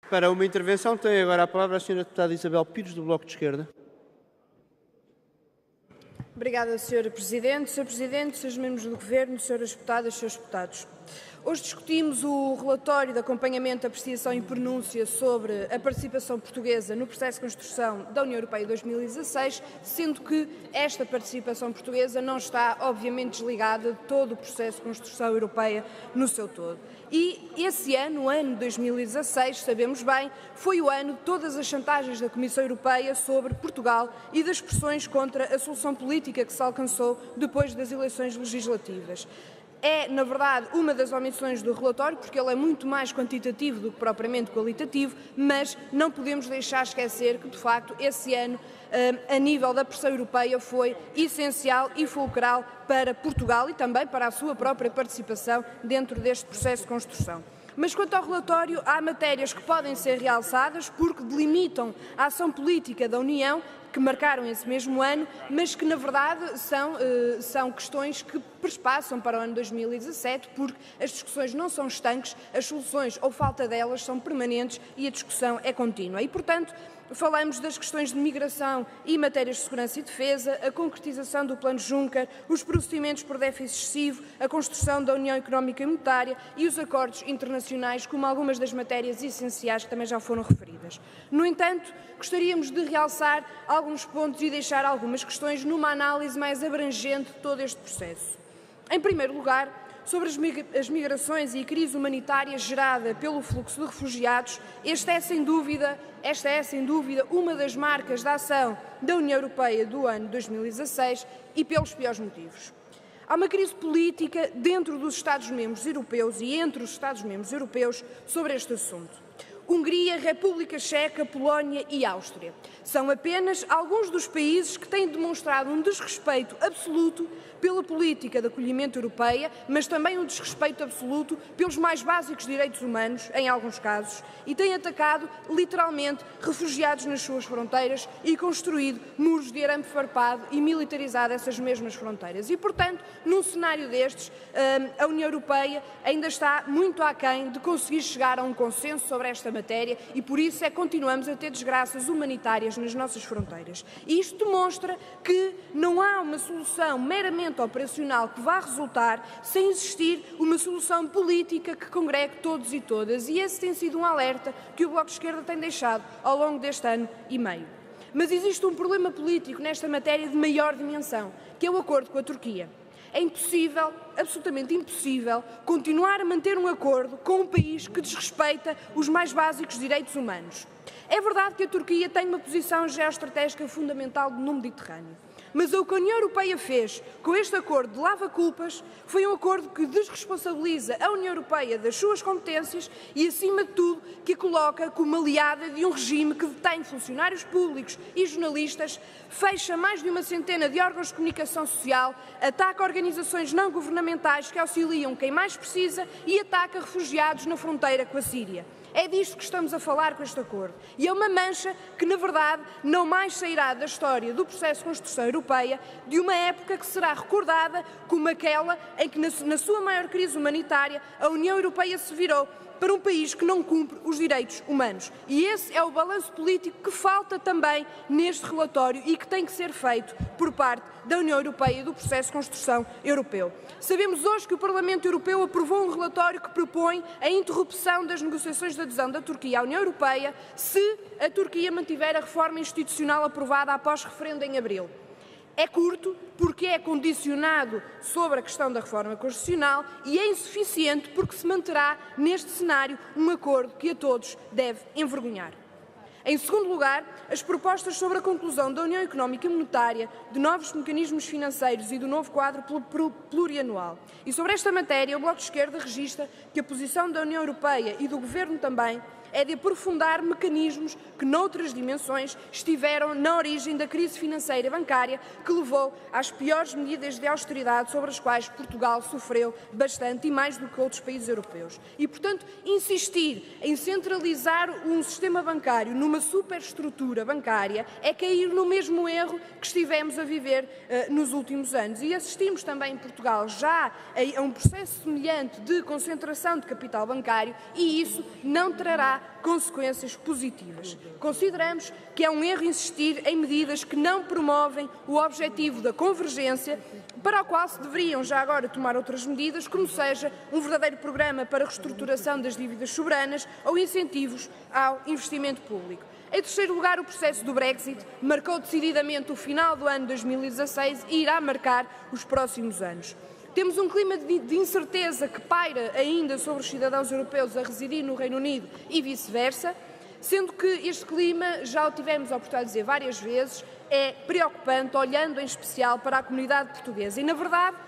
Para uma intervenção tem agora a palavra a Sra. Deputada Isabel Pires, do Bloco de Esquerda. Obrigada, Sr. Presidente. Sr. Presidente, Srs. membros do Governo, Sras. Deputadas, Srs. Deputados. Hoje discutimos o relatório de acompanhamento, apreciação e pronúncia sobre a participação portuguesa no processo de construção da União Europeia em 2016, sendo que esta participação portuguesa não está, obviamente, desligada de todo o processo de construção europeia no seu todo. E esse ano, o ano 2016, sabemos bem, foi o ano de todas as chantagens da Comissão Europeia sobre Portugal e das pressões contra a solução política que se alcançou depois das eleições legislativas. É, na verdade, uma das omissões do relatório, porque ele é muito mais quantitativo do que propriamente qualitativo, mas não podemos deixar esquecer que, de facto, esse ano, a nível da pressão europeia, foi essencial e fulcral para Portugal e também para a sua própria participação dentro deste processo de construção. Mas quanto ao relatório, há matérias que podem ser realçadas porque delimitam a ação política da União, que marcaram esse mesmo ano, mas que, na verdade, são questões que perspassam para o ano 2017, porque as discussões não são estanques, as soluções ou falta delas são permanentes e a discussão é contínua. E, portanto, falamos das questões de migração e matérias de segurança e defesa, a concretização do Plano Juncker, os procedimentos por déficit excessivo, a construção da União Económica e Monetária e os acordos internacionais, como algumas das matérias essenciais que também já foram referidas. No entanto, gostaríamos de realçar alguns pontos e deixar algumas questões numa análise mais abrangente de todo este processo. Em primeiro lugar, sobre as migrações e a crise humanitária gerada pelo fluxo de refugiados, esta é sem dúvida uma das marcas da ação da União Europeia do ano 2016 e pelos piores motivos. Há uma crise política dentro dos Estados-membros europeus e entre os Estados-membros europeus sobre este assunto. Hungria, República Checa, Polónia e Áustria são apenas alguns dos países que têm demonstrado um desrespeito absoluto pela política de acolhimento europeia, mas também um desrespeito absoluto pelos mais básicos direitos humanos, em alguns casos, e têm atacado, literalmente, refugiados nas suas fronteiras e construído muros de arame farpado e militarizado essas mesmas fronteiras. E, portanto, num cenário destes, a União Europeia ainda está muito aquém de conseguir chegar a um consenso sobre esta matéria e, por isso, continuamos a ter desgraças humanitárias nas nossas fronteiras. E isto demonstra que não há uma solução meramente operacional que vá resultar sem existir uma solução política que congregue todos e todas. E esse tem sido um alerta que o Bloco de Esquerda tem deixado ao longo deste ano e meio. Mas existe um problema político nesta matéria de maior dimensão, que é o acordo com a Turquia. É impossível, absolutamente impossível, continuar a manter um acordo com um país que desrespeita os mais básicos direitos humanos. É verdade que a Turquia tem uma posição geoestratégica fundamental no Mediterrâneo. Mas o que a União Europeia fez com este acordo de lava-culpas foi um acordo que desresponsabiliza a União Europeia das suas competências e, acima de tudo, que a coloca como aliada de um regime que detém funcionários públicos e jornalistas, fecha mais de uma centena de órgãos de comunicação social, ataca organizações não governamentais que auxiliam quem mais precisa e ataca refugiados na fronteira com a Síria. É disto que estamos a falar com este acordo. E é uma mancha que, na verdade, não mais sairá da história do processo de construção europeia de uma época que será recordada como aquela em que, na sua maior crise humanitária, a União Europeia se virou para um país que não cumpre os direitos humanos. E esse é o balanço político que falta também neste relatório e que tem que ser feito por parte da União Europeia e do processo de construção europeu. Sabemos hoje que o Parlamento Europeu aprovou um relatório que propõe a interrupção das negociações de adesão da Turquia à União Europeia se a Turquia mantiver a reforma institucional aprovada após referendo em abril. É curto porque é condicionado sobre a questão da reforma constitucional e é insuficiente porque se manterá neste cenário um acordo que a todos deve envergonhar. Em segundo lugar, as propostas sobre a conclusão da União Económica e Monetária, de novos mecanismos financeiros e do novo quadro plurianual. E sobre esta matéria, o Bloco de Esquerda registra que a posição da União Europeia e do Governo também é de aprofundar mecanismos que, noutras dimensões, estiveram na origem da crise financeira e bancária que levou às piores medidas de austeridade sobre as quais Portugal sofreu bastante e mais do que outros países europeus. E, portanto, insistir em centralizar um sistema bancário numa superestrutura bancária é cair no mesmo erro que estivemos a viver nos últimos anos. E assistimos também em Portugal já a um processo semelhante de concentração de capital bancário e isso não trará terá consequências positivas. Consideramos que é um erro insistir em medidas que não promovem o objetivo da convergência, para o qual se deveriam já agora tomar outras medidas, como seja um verdadeiro programa para a reestruturação das dívidas soberanas ou incentivos ao investimento público. Em terceiro lugar, o processo do Brexit marcou decididamente o final do ano 2016 e irá marcar os próximos anos. Temos um clima de incerteza que paira ainda sobre os cidadãos europeus a residir no Reino Unido e vice-versa, sendo que este clima, já o tivemos a oportunidade de dizer várias vezes, é preocupante, olhando em especial para a comunidade portuguesa. E, na verdade,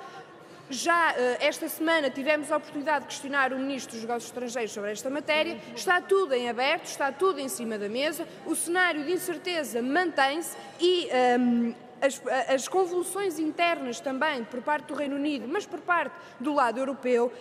já esta semana tivemos a oportunidade de questionar o Ministro dos Negócios Estrangeiros sobre esta matéria. Está tudo em aberto, está tudo em cima da mesa, o cenário de incerteza mantém-se e as convulsões internas também por parte do Reino Unido, mas por parte do lado europeu,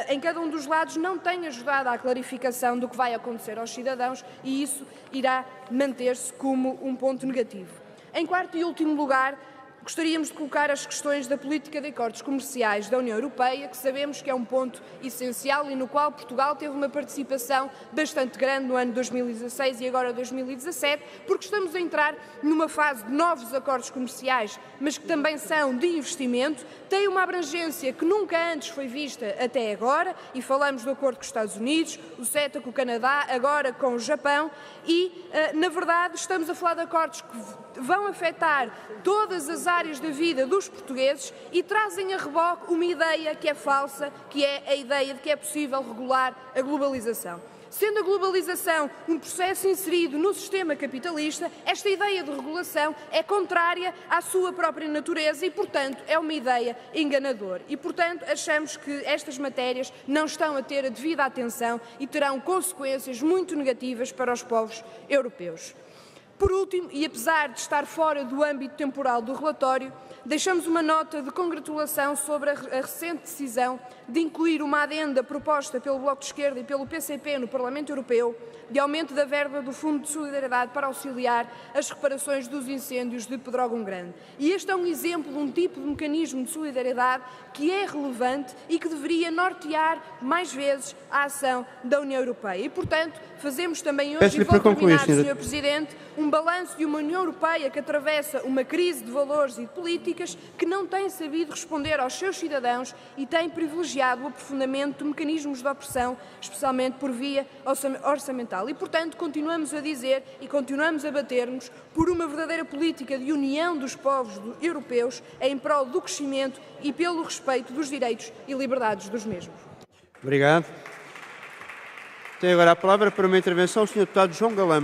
em cada um dos lados não tem ajudado à clarificação do que vai acontecer aos cidadãos e isso irá manter-se como um ponto negativo. Em quarto e último lugar, gostaríamos de colocar as questões da política de acordos comerciais da União Europeia, que sabemos que é um ponto essencial e no qual Portugal teve uma participação bastante grande no ano 2016 e agora 2017, porque estamos a entrar numa fase de novos acordos comerciais, mas que também são de investimento, têm uma abrangência que nunca antes foi vista até agora, e falamos do acordo com os Estados Unidos, o CETA com o Canadá, agora com o Japão, e, na verdade, estamos a falar de acordos que vão afetar todas as áreas da vida dos portugueses e trazem a reboque uma ideia que é falsa, que é a ideia de que é possível regular a globalização. Sendo a globalização um processo inserido no sistema capitalista, esta ideia de regulação é contrária à sua própria natureza e, portanto, é uma ideia enganadora. E, portanto, achamos que estas matérias não estão a ter a devida atenção e terão consequências muito negativas para os povos europeus. Por último, e apesar de estar fora do âmbito temporal do relatório, deixamos uma nota de congratulação sobre a recente decisão de incluir uma adenda proposta pelo Bloco de Esquerda e pelo PCP no Parlamento Europeu de aumento da verba do Fundo de Solidariedade para auxiliar as reparações dos incêndios de Pedrógão Grande. E este é um exemplo de um tipo de mecanismo de solidariedade que é relevante e que deveria nortear mais vezes a ação da União Europeia. E, portanto, fazemos também hoje, e vou terminar, Sr. Presidente, um balanço de uma União Europeia que atravessa uma crise de valores e de políticas que não tem sabido responder aos seus cidadãos e tem privilegiado o aprofundamento de mecanismos de opressão, especialmente por via orçamental. E, portanto, continuamos a dizer e continuamos a bater-nos por uma verdadeira política de união dos povos europeus em prol do crescimento e pelo respeito dos direitos e liberdades dos mesmos. Obrigado. Tem agora a palavra para uma intervenção o Sr. Deputado João Galamba.